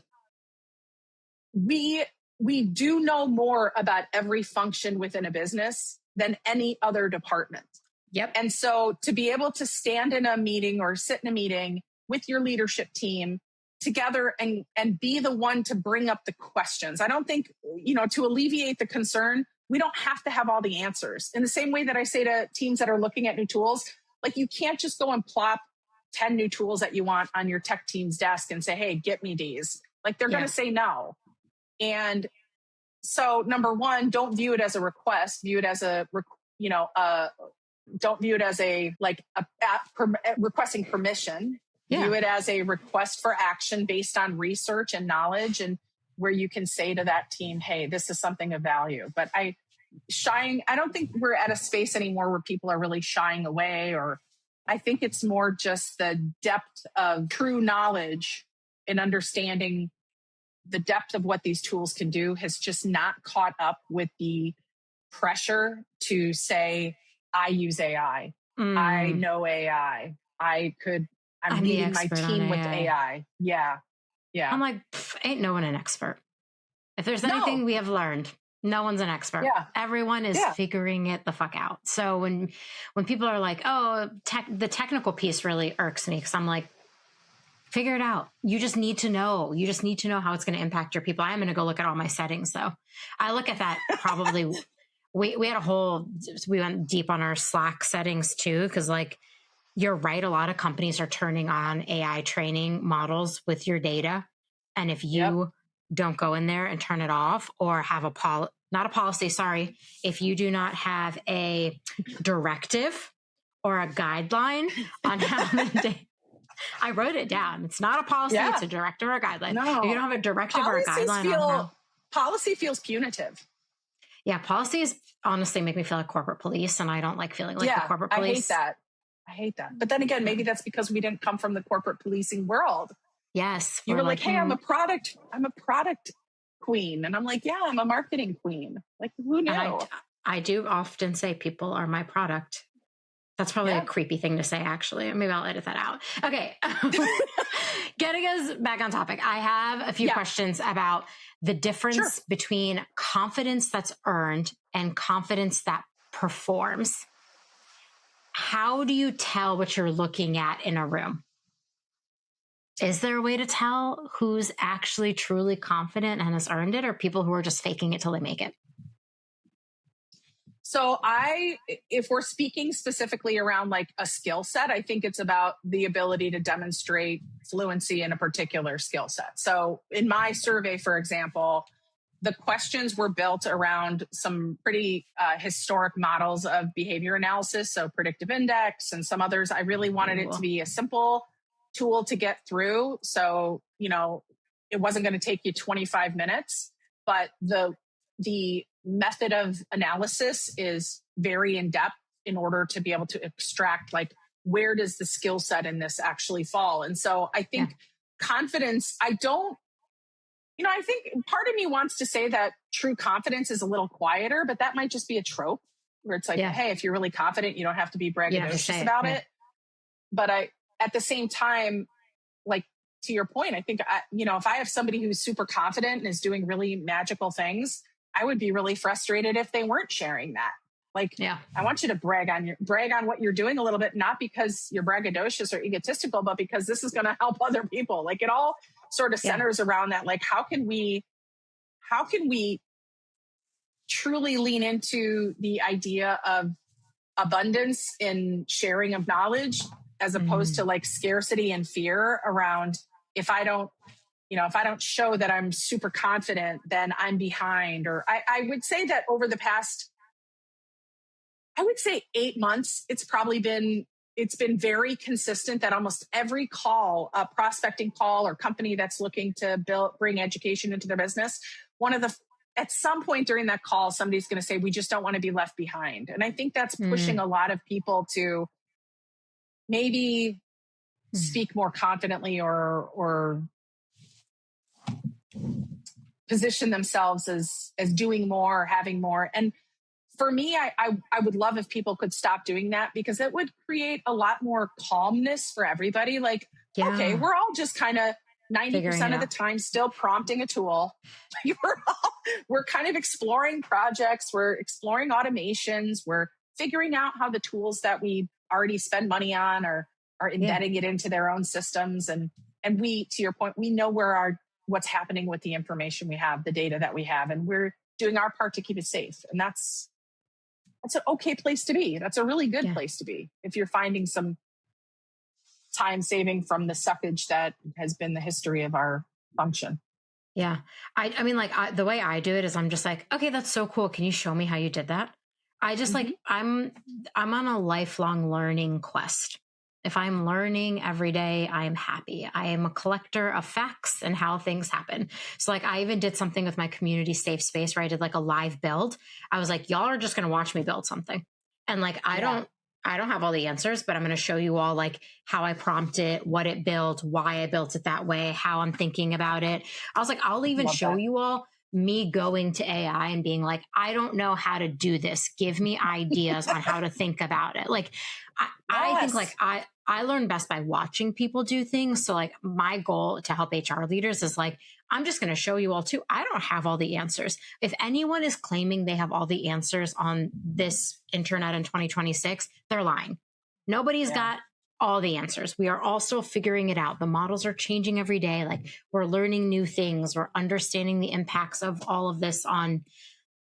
we do know more about every function within a business than any other department. Yep. And so to be able to stand in a meeting or sit in a meeting with your leadership team together and be the one to bring up the questions. I don't think, to alleviate the concern, we don't have to have all the answers. In the same way that I say to teams that are looking at new tools, like you can't just go and plop 10 new tools that you want on your tech team's desk and say, hey, get me these. Like they're going to say no. And so number one, don't view it as a request, view it as don't view it as requesting permission. Yeah. View it as a request for action based on research and knowledge, and where you can say to that team, hey, this is something of value. But I don't think we're at a space anymore where people are really shying away, or I think it's more just the depth of true knowledge and understanding the depth of what these tools can do has just not caught up with the pressure to say, I use AI. I know AI. I'm leading my team with AI. Yeah. Yeah. I'm like, ain't no one an expert. If there's anything we have learned, no one's an expert. Yeah. Everyone is figuring it the fuck out. So when people are like, oh, the technical piece really irks me, because I'm like, figure it out. You just need to know. You just need to know how it's going to impact your people. I'm going to go look at all my settings, though. I look at that probably. we went deep on our Slack settings too, because like, you're right. A lot of companies are turning on AI training models with your data. And if you don't go in there and turn it off, or have if you do not have a directive or a guideline on how I wrote it down. It's not a policy. Yeah. It's a directive or a guideline. No. If you don't have a directive or a guideline policy feels punitive. Yeah. Policies honestly make me feel like corporate police, and I don't like feeling like the corporate police. I hate that. But then again, maybe that's because we didn't come from the corporate policing world. Yes. You were like, hey, I'm a product queen. And I'm like, yeah, I'm a marketing queen. Like, who knew? I do often say people are my product. That's probably a creepy thing to say, actually. Maybe I'll edit that out. Okay. Getting us back on topic. I have a few questions about the difference between confidence that's earned and confidence that performs. How do you tell what you're looking at in a room? Is there a way to tell who's actually truly confident and has earned it, or people who are just faking it till they make it? So if we're speaking specifically around like a skill set, I think it's about the ability to demonstrate fluency in a particular skill set. So in my survey, for example, the questions were built around some pretty historic models of behavior analysis. So predictive index and some others. I really wanted it to be a simple tool to get through. So, it wasn't going to take you 25 minutes, but the method of analysis is very in depth in order to be able to extract, like, where does the skill set in this actually fall? And so I think confidence, I think part of me wants to say that true confidence is a little quieter, but that might just be a trope where it's like, hey, if you're really confident, you don't have to be braggadocious about it. But at the same time, like, to your point, I think, if I have somebody who's super confident and is doing really magical things, I would be really frustrated if they weren't sharing that. Like, I want you to brag on what you're doing a little bit, not because you're braggadocious or egotistical, but because this is going to help other people. Like, it all sort of centers around that. Like, how can we truly lean into the idea of abundance in sharing of knowledge, as opposed to like scarcity and fear around, if I don't show that I'm super confident, then I'm behind. Or I would say that over the past, 8 months, it's been very consistent that almost every call, a prospecting call or company that's looking to bring education into their business, at some point during that call, somebody's going to say, we just don't want to be left behind. And I think that's pushing a lot of people to maybe speak more confidently or position themselves as doing more, or having more. And for me, I would love if people could stop doing that, because it would create a lot more calmness for everybody. Like, okay, we're all just kind of 90% of the time still prompting a tool. We're kind of exploring projects. We're exploring automations. We're figuring out how the tools that we already spend money on are embedding it into their own systems. And we, to your point, we know what's happening with the information we have, the data that we have, and we're doing our part to keep it safe. And that's an okay place to be. That's a really good place to be if you're finding some time saving from the suckage that has been the history of our function. Yeah. I mean, like the way I do it is I'm just like, okay, that's so cool. Can you show me how you did that? I just like, I'm on a lifelong learning quest. If I'm learning every day, I'm happy. I am a collector of facts and how things happen. So like I even did something with my community safe space where I did like a live build. I was like, y'all are just going to watch me build something. And like, I don't have all the answers, but I'm going to show you all like how I prompt it, what it built, why I built it that way, how I'm thinking about it. I was like, I'll even show you all me going to AI and being like, I don't know how to do this. Give me ideas on how to think about it. Like, I think like I learn best by watching people do things. So like my goal to help HR leaders is like, I'm just going to show you all too. I don't have all the answers. If anyone is claiming they have all the answers on this internet in 2026, they're lying. Nobody's got all the answers. We are all still figuring it out. The models are changing every day. Like we're learning new things. We're understanding the impacts of all of this on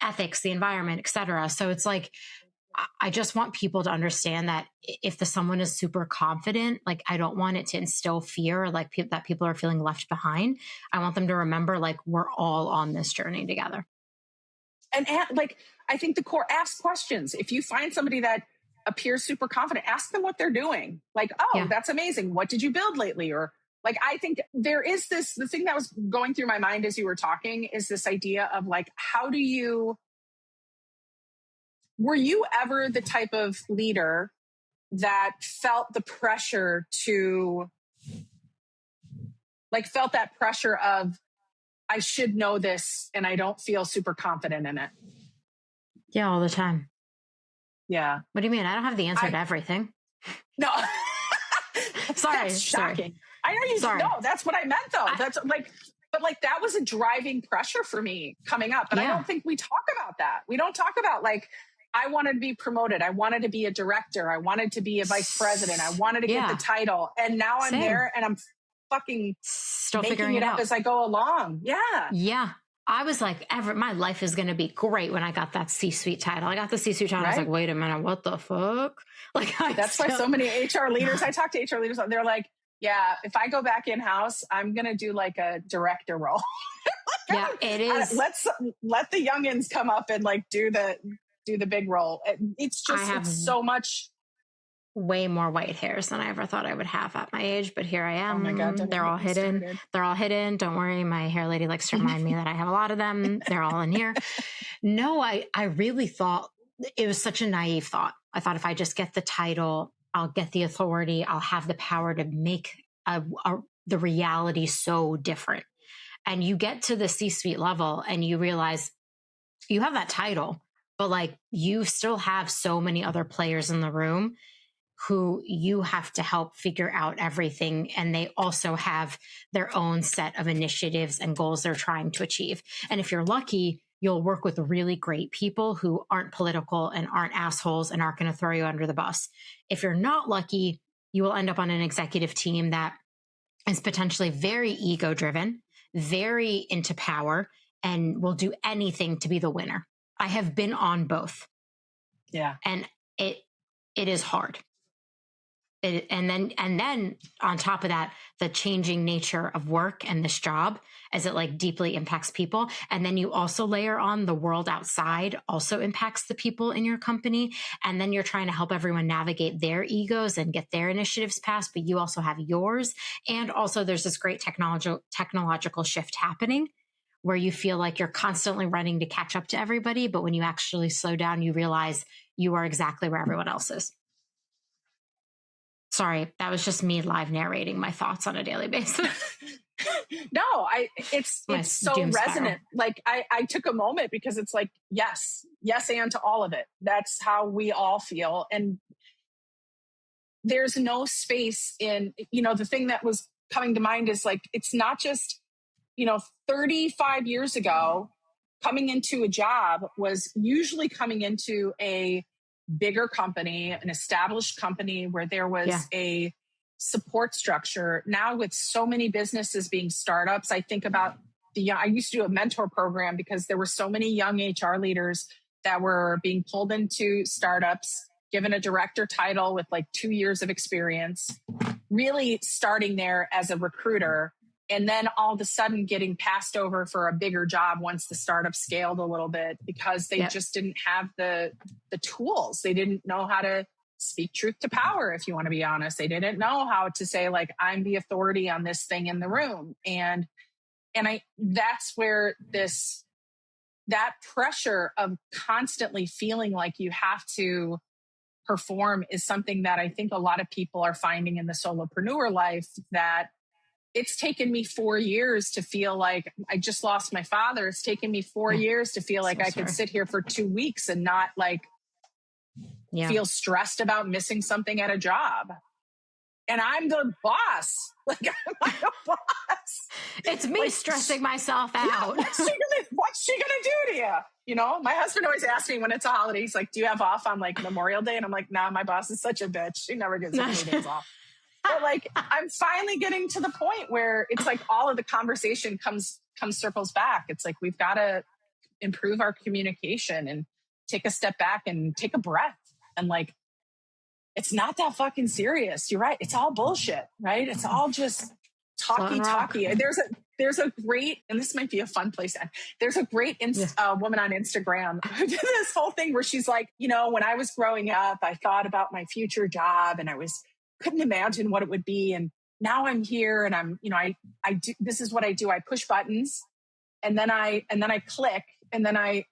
ethics, the environment, et cetera. So it's like, I just want people to understand that if someone is super confident, like I don't want it to instill fear, or like that people are feeling left behind. I want them to remember, like we're all on this journey together. And like, I think the core, ask questions. If you find somebody that appears super confident, ask them what they're doing. Like, that's amazing. What did you build lately? Or like, I think there is the thing that was going through my mind as you were talking is this idea of like, were you ever the type of leader that felt the pressure felt that pressure of, I should know this and I don't feel super confident in it? Yeah, all the time. Yeah. What do you mean? I don't have the answer to everything. No. Sorry. That's shocking. I know you. Sorry. No, that's what I meant though. That's like, but like that was a driving pressure for me coming up. And I don't think we talk about that. We don't talk about like, I wanted to be promoted. I wanted to be a director. I wanted to be a vice president. I wanted to get the title. And now I'm there and I'm fucking still making figuring it up out as I go along. Yeah. Yeah. I was like, my life is going to be great when I got that C-suite title. I got the C-suite title. I was like, wait a minute, what the fuck? Like, that's why so many HR leaders, I talk to HR leaders, they're like, yeah, if I go back in-house, I'm going to do like a director role. Yeah, it is. Let the youngins come up and like do the big role. It's just, it's so much. Way more white hairs than I ever thought I would have at my age, but here I am. Oh my God, they're all hidden. Started. They're all hidden. Don't worry. My hair lady likes to remind me that I have a lot of them. They're all in here. No, I really thought it was such a naive thought. I thought if I just get the title, I'll get the authority. I'll have the power to make the reality so different. And you get to the C-suite level and you realize you have that title, but like you still have so many other players in the room who you have to help figure out everything. And they also have their own set of initiatives and goals they're trying to achieve. And if you're lucky, you'll work with really great people who aren't political and aren't assholes and aren't going to throw you under the bus. If you're not lucky, you will end up on an executive team that is potentially very ego driven, very into power, and will do anything to be the winner. I have been on both. Yeah. And it is hard. And then on top of that, the changing nature of work and this job as it like deeply impacts people. And then you also layer on the world outside also impacts the people in your company. And then you're trying to help everyone navigate their egos and get their initiatives passed, but you also have yours. And also there's this great technological shift happening where you feel like you're constantly running to catch up to everybody. But when you actually slow down, you realize you are exactly where everyone else is. Sorry, that was just me live narrating my thoughts on a daily basis. No, it's so resonant. Like I took a moment because it's like, yes, and to all of it. That's how we all feel. And there's no space in, the thing that was coming to mind is like, it's not just, 35 years ago, coming into a job was usually coming into a bigger company, an established company where there was a support structure. Now with so many businesses being startups, I think about I used to do a mentor program because there were so many young HR leaders that were being pulled into startups, given a director title with like 2 years of experience, really starting there as a recruiter. And then all of a sudden getting passed over for a bigger job once the startup scaled a little bit because they just didn't have the tools. They didn't know how to speak truth to power, if you want to be honest. They didn't know how to say, like, I'm the authority on this thing in the room. And that's where that pressure of constantly feeling like you have to perform is something that I think a lot of people are finding in the solopreneur life, that it's taken me 4 years to feel like I just lost my father. It's taken me 4 years to feel like I could sit here for 2 weeks and not like feel stressed about missing something at a job. And I'm the boss. Like, I'm like a boss. It's me like, stressing myself out. Yeah, what's she gonna do to you? My husband always asks me when it's a holiday, he's like, do you have off on like Memorial Day? And I'm like, nah, my boss is such a bitch. She never gives any days off. But like, I'm finally getting to the point where it's like all of the conversation comes circles back. It's like, we've got to improve our communication and take a step back and take a breath. And like, it's not that fucking serious. You're right. It's all bullshit, right? It's all just talky. There's a great, and this might be a fun place to end. There's a great woman on Instagram who did this whole thing where she's like, when I was growing up, I thought about my future job and couldn't imagine what it would be. And now I'm here and I'm, I do, this is what I do. I push buttons and then I click and then I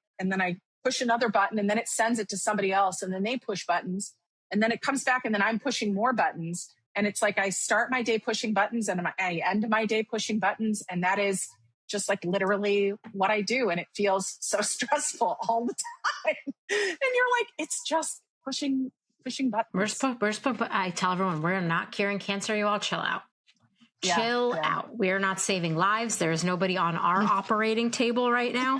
push another button and then it sends it to somebody else and then they push buttons and then it comes back and then I'm pushing more buttons. And it's like, I start my day pushing buttons and I end my day pushing buttons. And that is just like literally what I do. And it feels so stressful all the time. And you're like, it's just pushing buttons. I tell everyone, we're not curing cancer. You all chill out. Chill out. We are not saving lives. There is nobody on our operating table right now.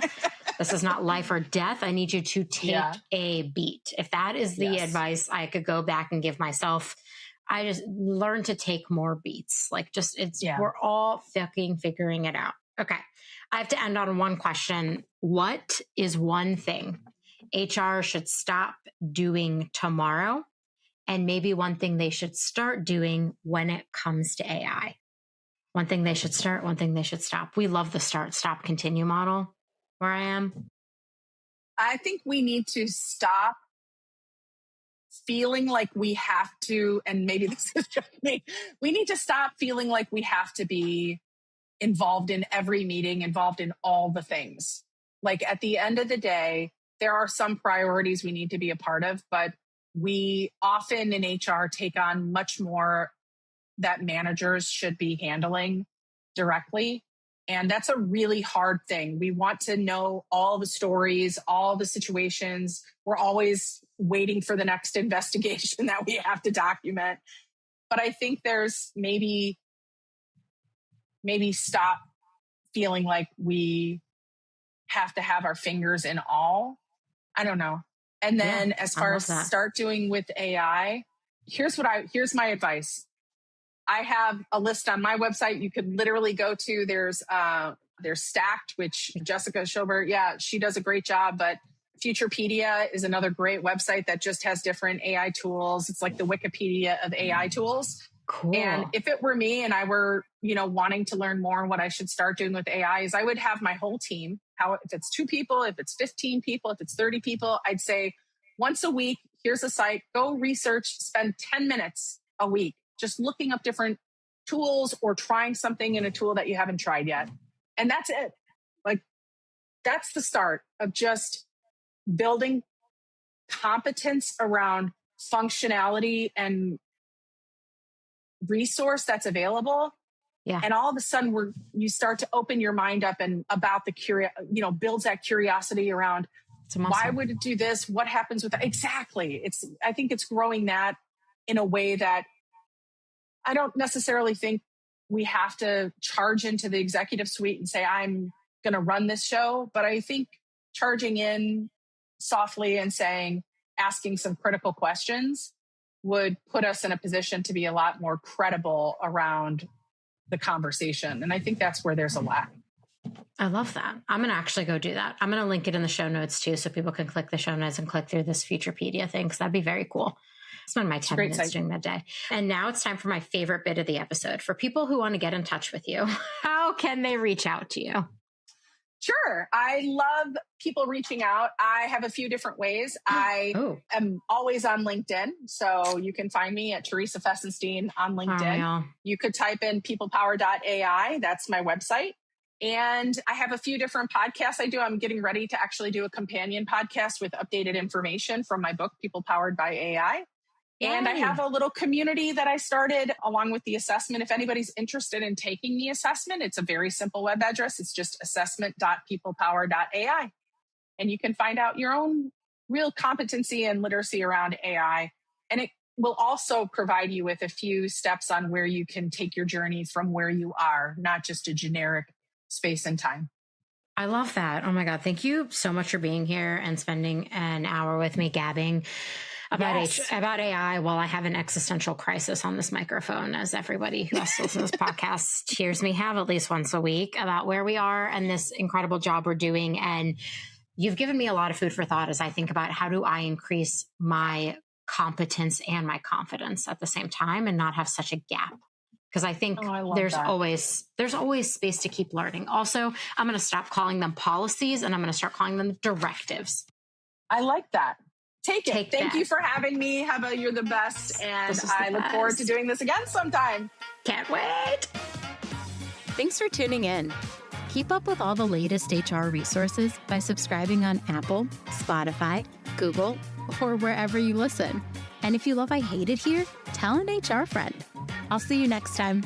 This is not life or death. I need you to take a beat. If that is the advice I could go back and give myself, I just learn to take more beats. Like we're all fucking figuring it out. Okay. I have to end on one question. What is one thing HR should stop doing tomorrow? And maybe one thing they should start doing when it comes to AI. One thing they should start, one thing they should stop. We love the start, stop, continue model where I am. I think we need to stop feeling like we have to, and maybe this is just me, we need to stop feeling like we have to be involved in every meeting, involved in all the things. Like at the end of the day, there are some priorities we need to be a part of, but we often in HR take on much more that managers should be handling directly. And that's a really hard thing. We want to know all the stories, all the situations. We're always waiting for the next investigation that we have to document. But I think there's maybe stop feeling like we have to have our fingers in all. I don't know. And then as far as start doing with AI, here's my advice. I have a list on my website. You could literally go to, there's Stacked, which Jessica Schobert, she does a great job, but Futurepedia is another great website that just has different AI tools. It's like the Wikipedia of AI tools. Cool. And if it were me and I were, wanting to learn more on what I should start doing with AI, is I would have my whole team. If it's 2 people, if it's 15 people, if it's 30 people, I'd say once a week, here's a site, go research, spend 10 minutes a week just looking up different tools or trying something in a tool that you haven't tried yet. And that's it. Like, that's the start of just building competence around functionality and resource that's available. Yeah. And all of a sudden you start to open your mind up and about builds that curiosity around why would it do this? What happens with that? Exactly. I think it's growing that in a way that I don't necessarily think we have to charge into the executive suite and say, I'm going to run this show. But I think charging in softly and asking some critical questions would put us in a position to be a lot more credible around the conversation. And I think that's where there's a lack. I love that. I'm going to actually go do that. I'm going to link it in the show notes too, so people can click the show notes and click through this Futurepedia thing, because that'd be very cool. Spend my 10 minutes during the day. And now it's time for my favorite bit of the episode. For people who want to get in touch with you, how can they reach out to you? Sure. I love people reaching out. I have a few different ways. I am always on LinkedIn. So you can find me at Theresa Fesinstine on LinkedIn. You could type in PeoplePower.ai. That's my website. And I have a few different podcasts I do. I'm getting ready to actually do a companion podcast with updated information from my book, PeoplePowered.ai. And I have a little community that I started along with the assessment. If anybody's interested in taking the assessment, it's a very simple web address. It's just assessment.peoplepower.ai. And you can find out your own real competency and literacy around AI. And it will also provide you with a few steps on where you can take your journey from where you are, not just a generic space and time. I love that. Oh my God. Thank you so much for being here and spending an hour with me gabbing about AI while I have an existential crisis on this microphone, as everybody who has to listen to this podcast hears me have at least once a week, about where we are and this incredible job we're doing. And you've given me a lot of food for thought as I think about how do I increase my competence and my confidence at the same time and not have such a gap. Because I think there's always space to keep learning. Also, I'm going to stop calling them policies and I'm going to start calling them directives. I like that. Take it. Thank you for having me. Heba, you're the best. And I look forward to doing this again sometime. Can't wait. Thanks for tuning in. Keep up with all the latest HR resources by subscribing on Apple, Spotify, Google, or wherever you listen. And if you love I Hate It Here, tell an HR friend. I'll see you next time.